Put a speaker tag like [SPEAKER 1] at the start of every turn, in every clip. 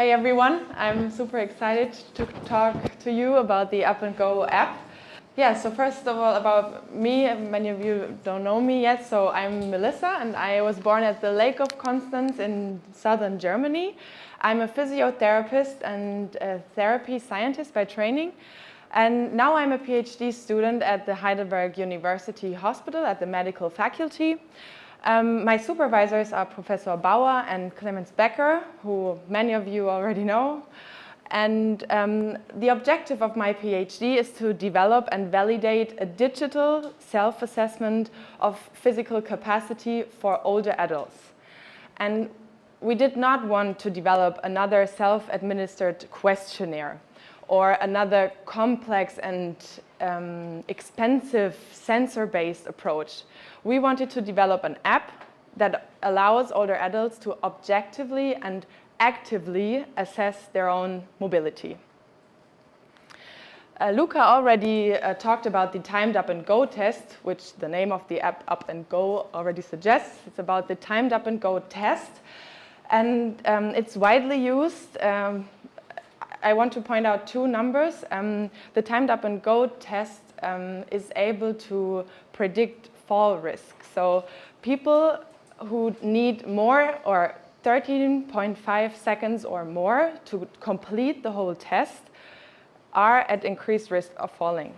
[SPEAKER 1] Hey everyone, I'm super excited to talk to you about the Up&Go app. Yeah, so first of all about me, many of you don't know me yet, so I'm Melissa and I was born at the Lake of Constance in southern Germany. I'm a physiotherapist and a therapy scientist by training. And now I'm a PhD student at the Heidelberg University Hospital at the medical faculty. My supervisors are Professor Bauer and Clemens Becker, who many of you already know. And the objective of my PhD is to develop and validate a digital self-assessment of physical capacity for older adults. And we did not want to develop another self-administered questionnaire or another complex and expensive sensor-based approach. We wanted to develop an app that allows older adults to objectively and actively assess their own mobility. Luca already talked about the timed Up&Go test, which the name of the app Up&Go already suggests. It's about the timed Up&Go test, and it's widely used. I want to point out two numbers. The timed Up&Go test is able to predict fall risk. So people who need more or 13.5 seconds or more to complete the whole test are at increased risk of falling.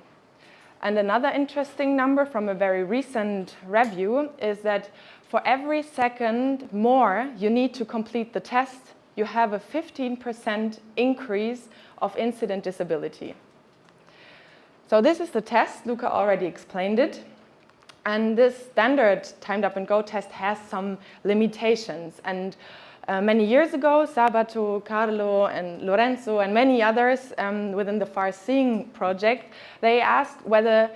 [SPEAKER 1] And another interesting number from a very recent review is that for every second more you need to complete the test, you have a 15% increase of incident disability. So this is the test. Luca already explained it. And this standard timed Up&Go test has some limitations. And many years ago, Sabato, Carlo, and Lorenzo, and many others within the Far Seeing project, they asked whether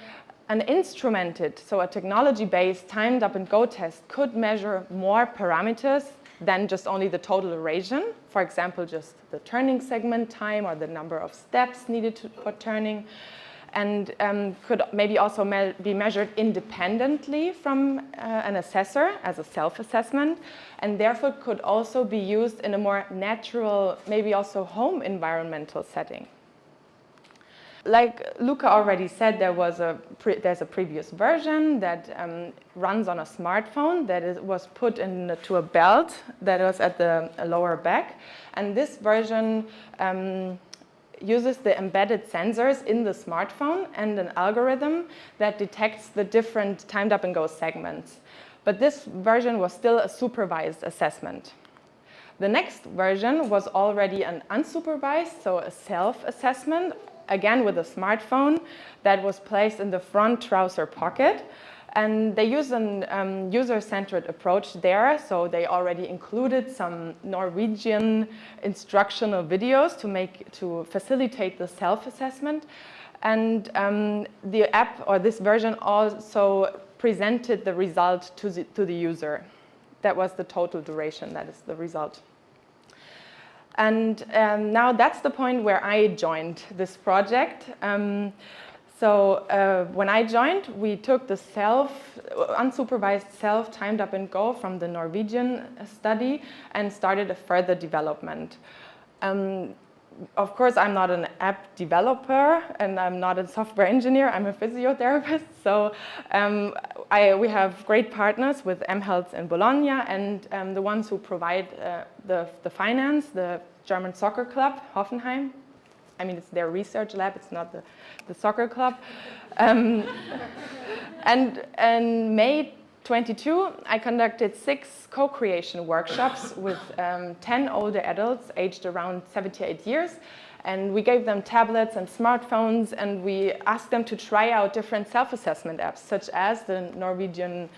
[SPEAKER 1] an instrumented, so a technology-based timed Up&Go test could measure more parameters than just only the total duration. For example, just the turning segment time or the number of steps needed for turning. And could maybe also be measured independently from an assessor as a self-assessment, and therefore could also be used in a more natural, maybe also home environmental setting. Like Luca already said, there's a previous version that runs on a smartphone that was put into a belt that was at the lower back, and this version uses the embedded sensors in the smartphone and an algorithm that detects the different timed Up&Go segments. But this version was still a supervised assessment. The next version was already an unsupervised, so a self-assessment, again with a smartphone that was placed in the front trouser pocket. And they use an user-centered approach there, so they already included some Norwegian instructional videos to facilitate the self-assessment. And the app, or this version, also presented the result to the user. That was the total duration, that is the result. And now that's the point where I joined this project. So when I joined, we took the unsupervised self-timed Up&Go from the Norwegian study and started a further development. Of course, I'm not an app developer and I'm not a software engineer, I'm a physiotherapist. So we have great partners with mHealth in Bologna and the ones who provide the finance, the German soccer club, Hoffenheim. I mean, it's their research lab, it's not the soccer club. And in May 22, I conducted 6 co-creation workshops with 10 older adults aged around 78 years. And we gave them tablets and smartphones, and we asked them to try out different self-assessment apps, such as the Norwegian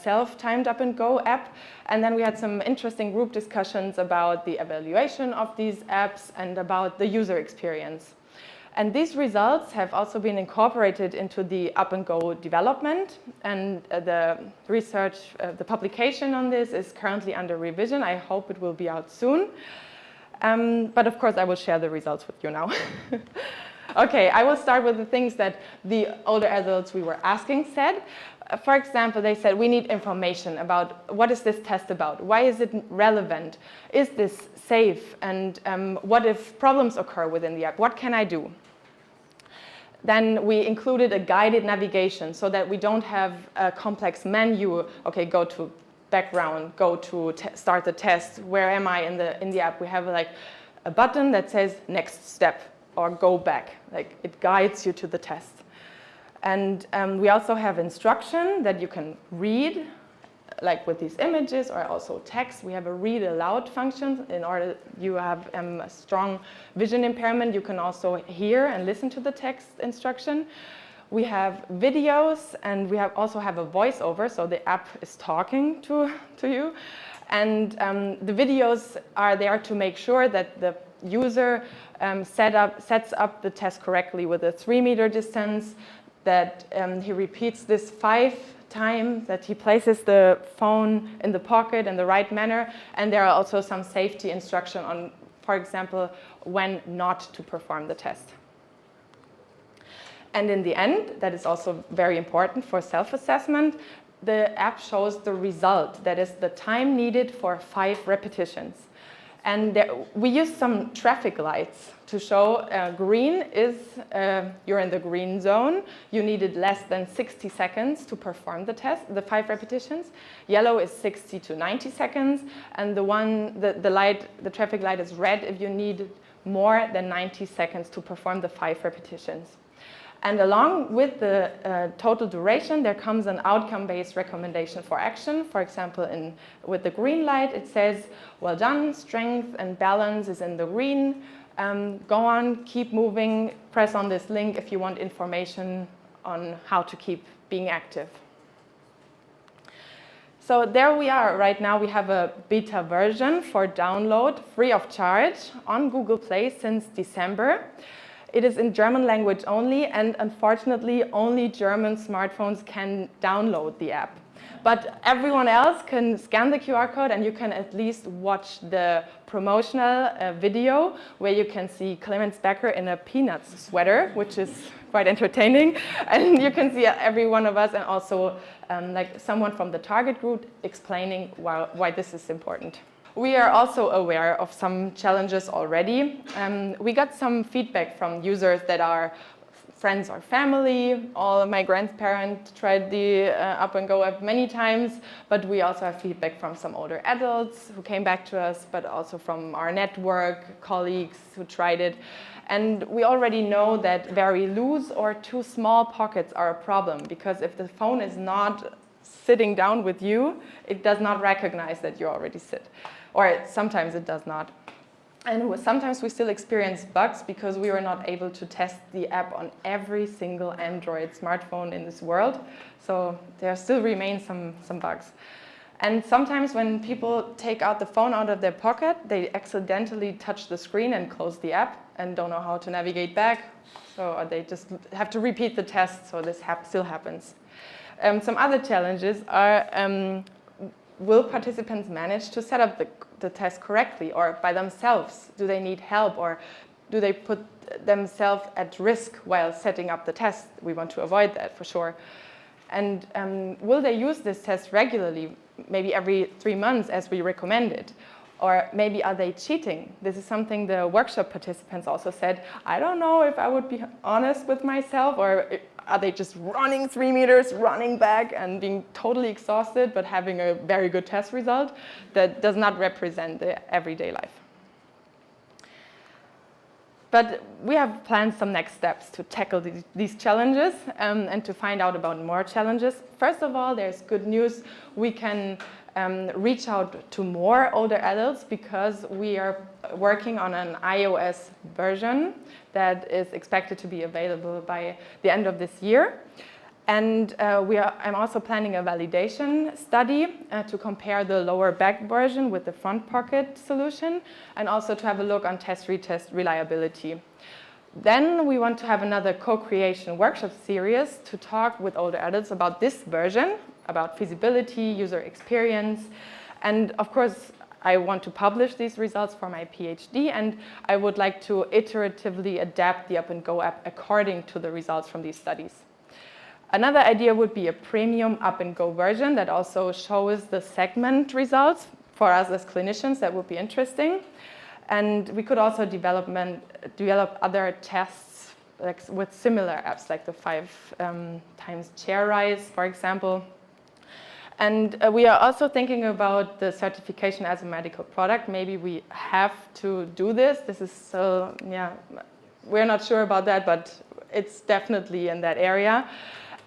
[SPEAKER 1] self-timed Up&Go app. And then we had some interesting group discussions about the evaluation of these apps and about the user experience. And these results have also been incorporated into the Up&Go development. And the research, the publication on this is currently under revision. I hope it will be out soon. But of course, I will share the results with you now. Okay, I will start with the things that the older adults we were asking said. for example, they said we need information about what is this test about? Why is it relevant? Is this safe? And what if problems occur within the app? What can I do? Then we included a guided navigation so that we don't have a complex menu. Okay, go to background, go to start the test. Where am I in the app? We have like a button that says next step or go back. Like it guides you to the test. And we also have instruction that you can read, like with these images, or also text. We have a read aloud function. In order you have a strong vision impairment, you can also hear and listen to the text instruction. We have videos, and we also have a voiceover, so the app is talking to you. And the videos are there to make sure that the user sets up the test correctly with a 3-meter distance, that he repeats this 5 times, that he places the phone in the pocket in the right manner, and there are also some safety instruction on, for example, when not to perform the test. And in the end, that is also very important for self-assessment, the app shows the result, that is the time needed for 5 repetitions. And we use some traffic lights to show green is you're in the green zone. You needed less than 60 seconds to perform the test, the 5 repetitions. Yellow is 60 to 90 seconds, and the traffic light is red if you need more than 90 seconds to perform the 5 repetitions. And along with the total duration, there comes an outcome-based recommendation for action. For example, with the green light, it says, well done, strength and balance is in the green. Go on, keep moving, press on this link if you want information on how to keep being active. So there we are. Right now we have a beta version for download free of charge on Google Play since December. It is in German language only, and unfortunately only German smartphones can download the app. But everyone else can scan the QR code, and you can at least watch the promotional video where you can see Clemens Becker in a Peanuts sweater, which is quite entertaining. And you can see every one of us, and also like someone from the target group explaining why this is important. We are also aware of some challenges already. We got some feedback from users that are friends or family. All of my grandparents tried the Up&Go app many times, but we also have feedback from some older adults who came back to us, but also from our network, colleagues who tried it. And we already know that very loose or too small pockets are a problem, because if the phone is not sitting down with you, it does not recognize that you already sit. Or sometimes it does not. And sometimes we still experience bugs because we were not able to test the app on every single Android smartphone in this world. So there still remain some bugs. And sometimes when people take out the phone out of their pocket, they accidentally touch the screen and close the app and don't know how to navigate back. So they just have to repeat the test, so this still happens. Some other challenges are, will participants manage to set up the test correctly or by themselves? Do they need help, or do they put themselves at risk while setting up the test? We want to avoid that for sure. And will they use this test regularly, maybe every 3 months as we recommended? Or maybe are they cheating? This is something the workshop participants also said. I don't know if I would be honest with myself, or are they just running 3 meters, running back and being totally exhausted, but having a very good test result that does not represent the everyday life. But we have planned some next steps to tackle these challenges and to find out about more challenges. First of all, there's good news. We can reach out to more older adults because we are working on an iOS version that is expected to be available by the end of this year. And I'm also planning a validation study to compare the lower back version with the front pocket solution, and also to have a look on test-retest reliability. Then we want to have another co-creation workshop series to talk with older adults about this version, about feasibility, user experience, and of course I want to publish these results for my PhD, and I would like to iteratively adapt the Up&Go app according to the results from these studies. Another idea would be a premium Up&Go version that also shows the segment results for us as clinicians. That would be interesting. And we could also develop other tests like with similar apps, like the 5 times chair rise, for example. And we are also thinking about the certification as a medical product. Maybe we have to do this. This is so, yeah, we're not sure about that, but it's definitely in that area.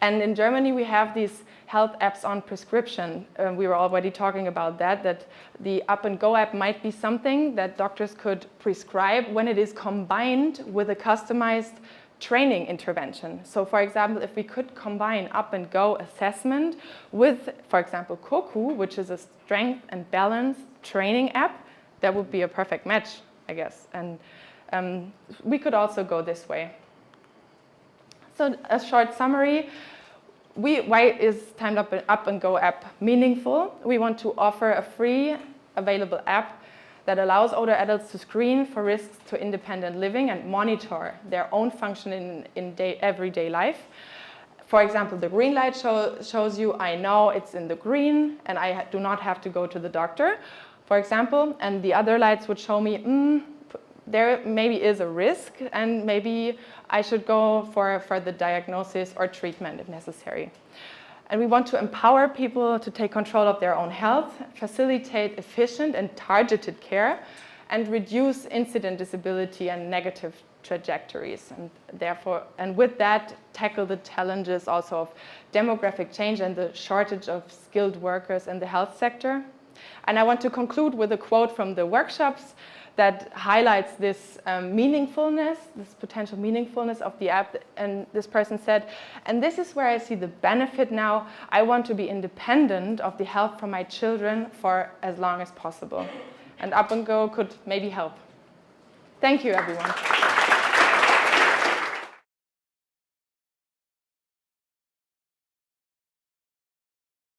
[SPEAKER 1] And in Germany, we have these health apps on prescription. We were already talking about that the Up&Go app might be something that doctors could prescribe when it is combined with a customized training intervention. So for example, if we could combine Up&Go assessment with, for example, Koku, which is a strength and balance training app, that would be a perfect match, I guess. And we could also go this way. So a short summary. Why is Timed Up&Go app meaningful? We want to offer a free available app that allows older adults to screen for risks to independent living and monitor their own function in everyday life. For example, the green light shows you, I know it's in the green and I do not have to go to the doctor, for example. And the other lights would show me, there maybe is a risk and maybe I should go for further diagnosis or treatment if necessary. And we want to empower people to take control of their own health, facilitate efficient and targeted care, and reduce incident disability and negative trajectories. And with that, tackle the challenges also of demographic change and the shortage of skilled workers in the health sector. And I want to conclude with a quote from the workshops that highlights this meaningfulness, this potential meaningfulness of the app. And this person said, and this is where I see the benefit now. I want to be independent of the help from my children for as long as possible. And Up&Go could maybe help. Thank you, everyone.